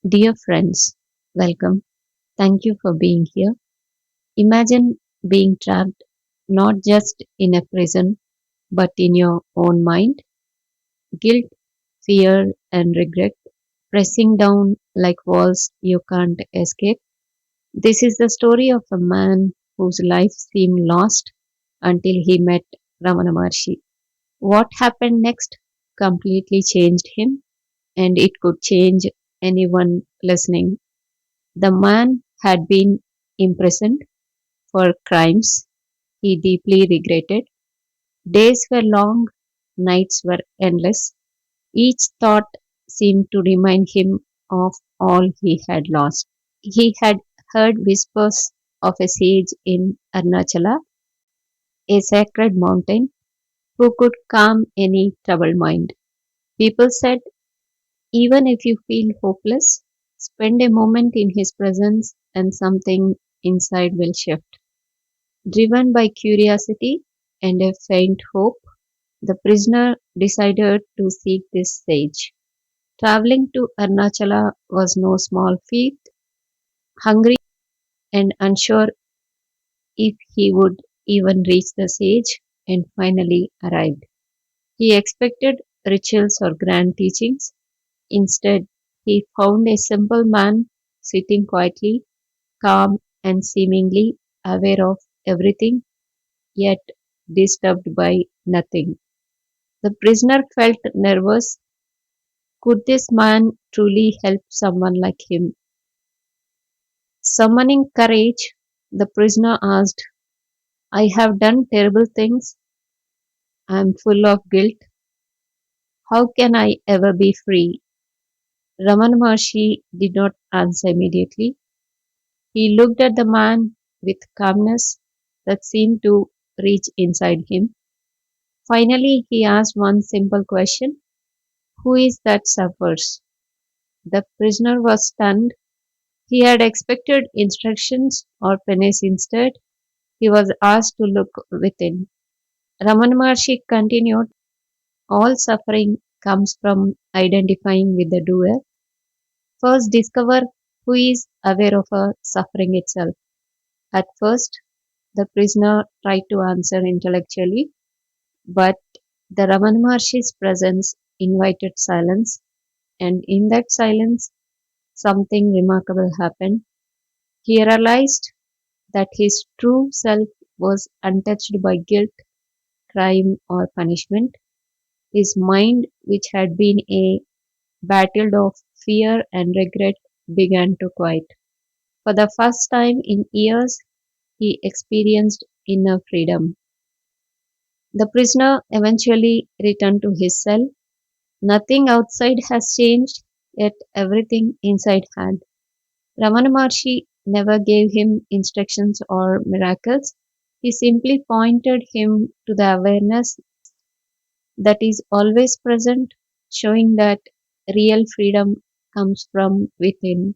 Dear friends, welcome. Thank you for being here. Imagine being trapped not just in a prison but in your own mind. Guilt, fear, and regret pressing down like walls you can't escape. This is the story of a man whose life seemed lost until he met Ramana Maharshi. What happened next completely changed him, and it could change anyone listening. The man had been imprisoned for crimes he deeply regretted. Days were long, nights were endless. Each thought seemed to remind him of all he had lost. He had heard whispers of a sage in Arunachala, a sacred mountain, who could calm any troubled mind. People said, even if you feel hopeless, spend a moment in his presence and something inside will shift. Driven by curiosity and a faint hope, the prisoner decided to seek this sage. Traveling to Arunachala was no small feat. Hungry and unsure if he would even reach the sage, and finally arrived. He expected rituals or grand teachings. Instead, he found a simple man sitting quietly, calm, and seemingly aware of everything, yet disturbed by nothing. The prisoner felt nervous. Could this man truly help someone like him? Summoning courage, the prisoner asked, I have done terrible things. I am full of guilt. How can I ever be free? Ramana Maharshi did not answer immediately. He looked at the man with calmness that seemed to reach inside him. Finally, he asked one simple question. Who is that suffers? The prisoner was stunned. He had expected instructions or penance instead. He was asked to look within. Ramana Maharshi continued, all suffering comes from identifying with the doer. First, discover who is aware of a suffering itself. At first, the prisoner tried to answer intellectually, but the Ramana Maharshi's presence invited silence, and in that silence, something remarkable happened. He realized that his true self was untouched by guilt, crime, or punishment. His mind, which had been a battle of fear and regret, began to quiet. For the first time in years, he experienced inner freedom. The prisoner eventually returned to his cell. Nothing outside has changed, yet everything inside had. Ramana Maharshi never gave him instructions or miracles. He simply pointed him to the awareness that is always present, showing that real freedom comes from within.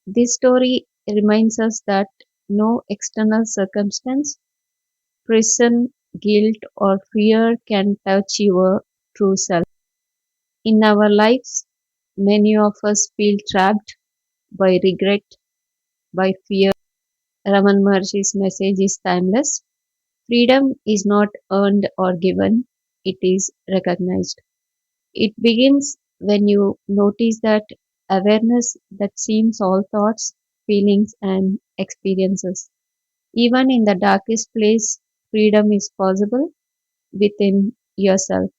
This story reminds us that no external circumstance, prison, guilt, or fear can touch your true self. In our lives, many of us feel trapped by regret, by fear. Raman Maharshi's message is timeless. Freedom is not earned or given, it is recognized. It begins when you notice that awareness that seems all thoughts, feelings, and experiences. Even in the darkest place, freedom is possible within yourself.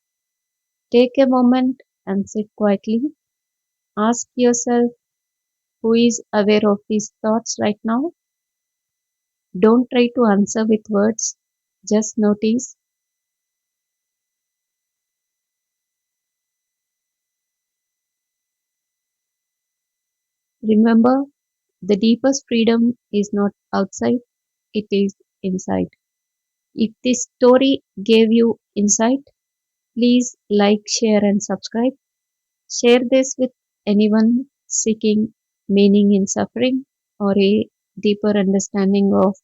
Take a moment and sit quietly. Ask yourself who is aware of these thoughts right now. Don't try to answer with words, just notice. Remember, the deepest freedom is not outside, it is inside. If this story gave you insight, please like, share, and subscribe. Share this with anyone seeking meaning in suffering or a deeper understanding of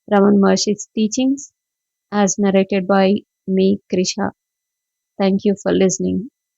Raman Maharshi's teachings as narrated by me, Krisha. Thank you for listening.